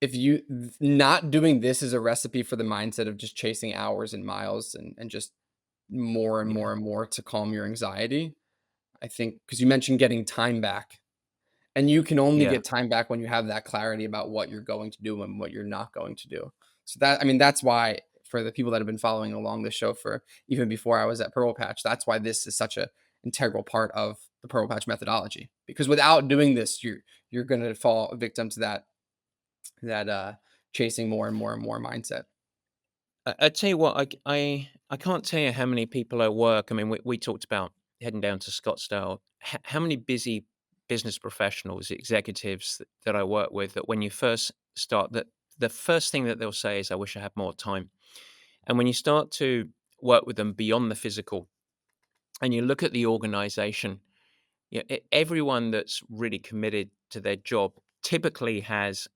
Speaker 2: if you not doing this is a recipe for the mindset of just chasing hours and miles and just more and
Speaker 1: Yeah.
Speaker 2: more and more to calm your anxiety. I think because you mentioned getting time back. And you can only
Speaker 1: Yeah.
Speaker 2: get time back when you have that clarity about what you're going to do and what you're not going to do. So that I mean, that's why for the people that have been following along the show for even before I was at Purple Patch, that's why this is such a integral part of the Purple Patch methodology. Because without doing this, you're gonna fall victim to that chasing more and more and more mindset.
Speaker 1: I tell you what, I can't tell you how many people at work. I mean, we talked about heading down to Scottsdale. How many busy business professionals, executives that I work with, that when you first start, that the first thing that they'll say is, "I wish I had more time." And when you start to work with them beyond the physical, and you look at the organization, everyone that's really committed to their job typically has,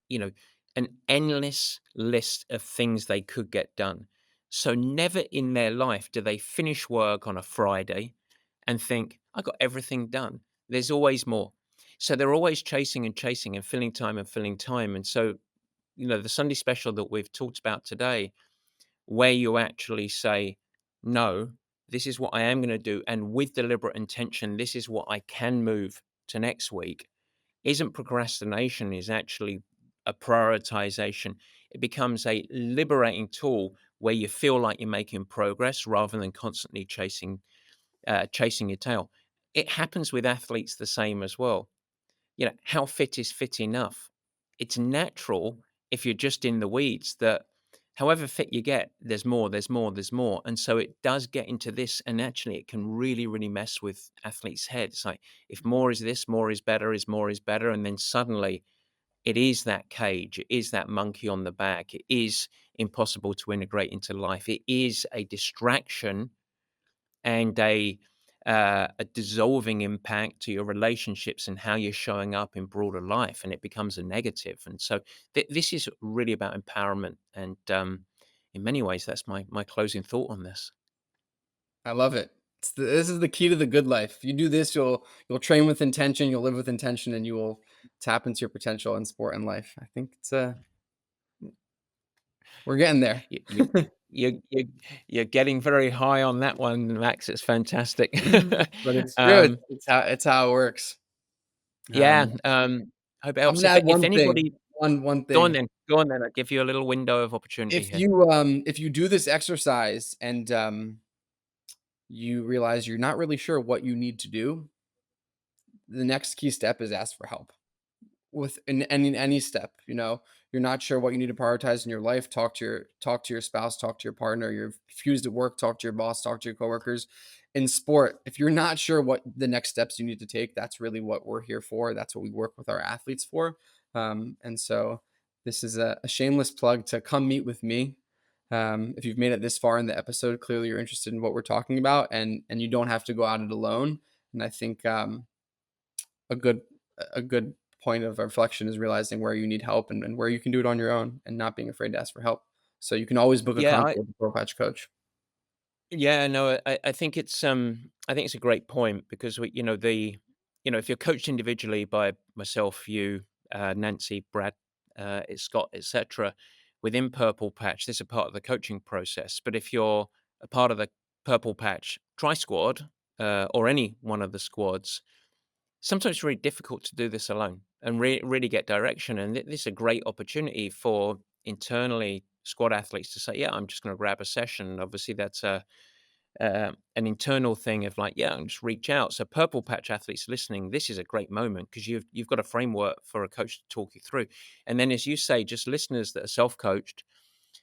Speaker 1: you know, an endless list of things they could get done. So never in their life do they finish work on a Friday and think, I got everything done. There's always more. So they're always chasing and chasing and filling time and filling time. And so, the Sunday special that we've talked about today, where you actually say, no, this is what I am going to do. And with deliberate intention, this is what I can move to next week, isn't procrastination, is actually a prioritization. It becomes a liberating tool where you feel like you're making progress rather than constantly chasing your tail. It happens with athletes the same as well. How fit is fit enough? It's natural if you're just in the weeds that however fit you get, there's more, there's more, there's more. And so it does get into this, and actually it can really, really mess with athletes' heads. Like if more is this, more is better, is more is better. And then suddenly it is that cage, it is that monkey on the back, it is impossible to integrate into life. It is a distraction and a dissolving impact to your relationships and how you're showing up in broader life, and it becomes a negative. And so this is really about empowerment, and in many ways, that's my closing thought on this.
Speaker 2: I love it. This is the key to the good life. If you do this, you'll train with intention, you'll live with intention, and you will tap into your potential in sport and life. I think we're getting there.
Speaker 1: You, you, you're getting very high on that one, Max. It's fantastic.
Speaker 2: But it's good.
Speaker 1: um,
Speaker 2: It's how it works.
Speaker 1: yeah,
Speaker 2: Um,
Speaker 1: hope it
Speaker 2: I'm
Speaker 1: helps.
Speaker 2: gonna
Speaker 1: If
Speaker 2: add
Speaker 1: if
Speaker 2: one thing.
Speaker 1: anybody,
Speaker 2: One
Speaker 1: go on
Speaker 2: thing.
Speaker 1: then, go on then. I'll give you a little window of opportunity here.
Speaker 2: If you do this exercise and you realize you're not really sure what you need to do, the next key step is ask for help. With in any step, you're not sure what you need to prioritize in your life, talk to your spouse, talk to your partner. You're confused at work, talk to your boss, talk to your coworkers. In sport, if you're not sure what the next steps you need to take, that's really what we're here for. That's what we work with our athletes for. And so this is a shameless plug to come meet with me. If you've made it this far in the episode, clearly you're interested in what we're talking about, and you don't have to go at it alone. And I think a good a good point of reflection is realizing where you need help, and where you can do it on your own, and not being afraid to ask for help. So you can always book a
Speaker 1: Yeah,
Speaker 2: consult with a pro patch coach.
Speaker 1: yeah, no, I think it's a great point because if you're coached individually by myself, you, Nancy, Brad, Scott, etc., within Purple Patch, this is a part of the coaching process. But if you're a part of the Purple Patch Tri Squad, or any one of the squads, sometimes it's really difficult to do this alone and really get direction. And this is a great opportunity for internally squad athletes to say, "Yeah, I'm just going to grab a session." Obviously, that's an internal thing of like, yeah, and just reach out. So Purple Patch athletes listening, this is a great moment because you've got a framework for a coach to talk you through. And then, as you say, just listeners that are self-coached,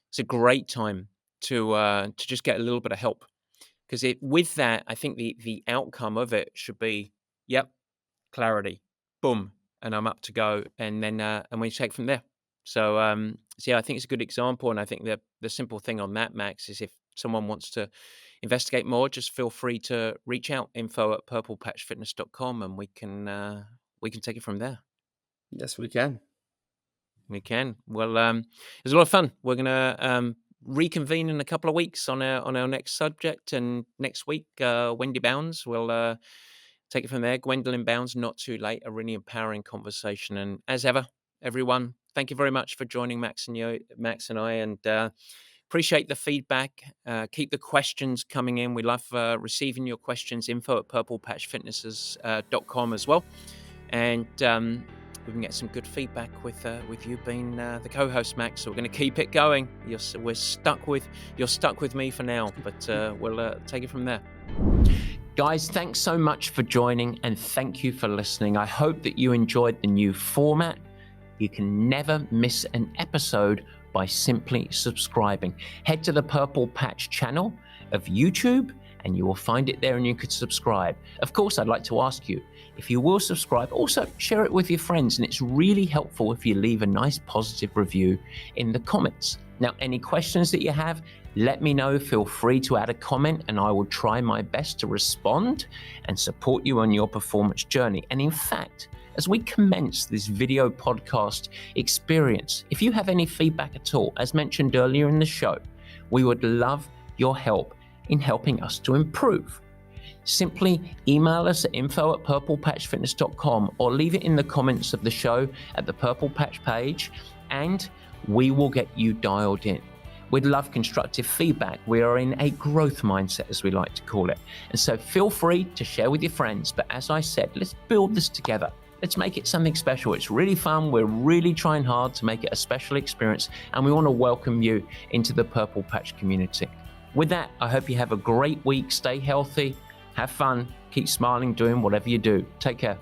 Speaker 1: it's a great time to just get a little bit of help because it with that, I think the outcome of it should be, yep, clarity, boom, and I'm up to go, and then and we take from there. So yeah, I think it's a good example, and I think the simple thing on that, Max, is if someone wants to investigate more, just feel free to reach out, info@purplepatchfitness.com, and we can take it from there.
Speaker 2: Yes, we can.
Speaker 1: We can. Well, it was a lot of fun. We're gonna reconvene in a couple of weeks on our next subject, and next week, Wendy Bounds will take it from there. Gwendolyn Bounds, Not Too Late, a really empowering conversation. And as ever, everyone, thank you very much for joining Max and I, and appreciate the feedback. Keep the questions coming in. We love receiving your questions. info@purplepatchfitnesses.com as well. And we can get some good feedback with you being the co-host, Max. So we're going to keep it going. You're stuck with me for now, but we'll take it from there. Guys, thanks so much for joining, and thank you for listening. I hope that you enjoyed the new format. You can never miss an episode by simply subscribing. Head to the Purple Patch channel of YouTube and you will find it there, and you could subscribe. Of course, I'd like to ask you, if you will subscribe, also share it with your friends, and it's really helpful if you leave a nice positive review in the comments. Now, any questions that you have, let me know. Feel free to add a comment, and I will try my best to respond and support you on your performance journey. And in fact, as we commence this video podcast experience, if you have any feedback at all, as mentioned earlier in the show, we would love your help in helping us to improve. Simply email us at info@purplepatchfitness.com or leave it in the comments of the show at the Purple Patch page, and we will get you dialed in. We'd love constructive feedback. We are in a growth mindset, as we like to call it. And so feel free to share with your friends. But as I said, let's build this together. Let's make it something special. It's really fun. We're really trying hard to make it a special experience, and we want to welcome you into the Purple Patch community. With that, I hope you have a great week. Stay healthy, have fun, keep smiling, doing whatever you do. Take care.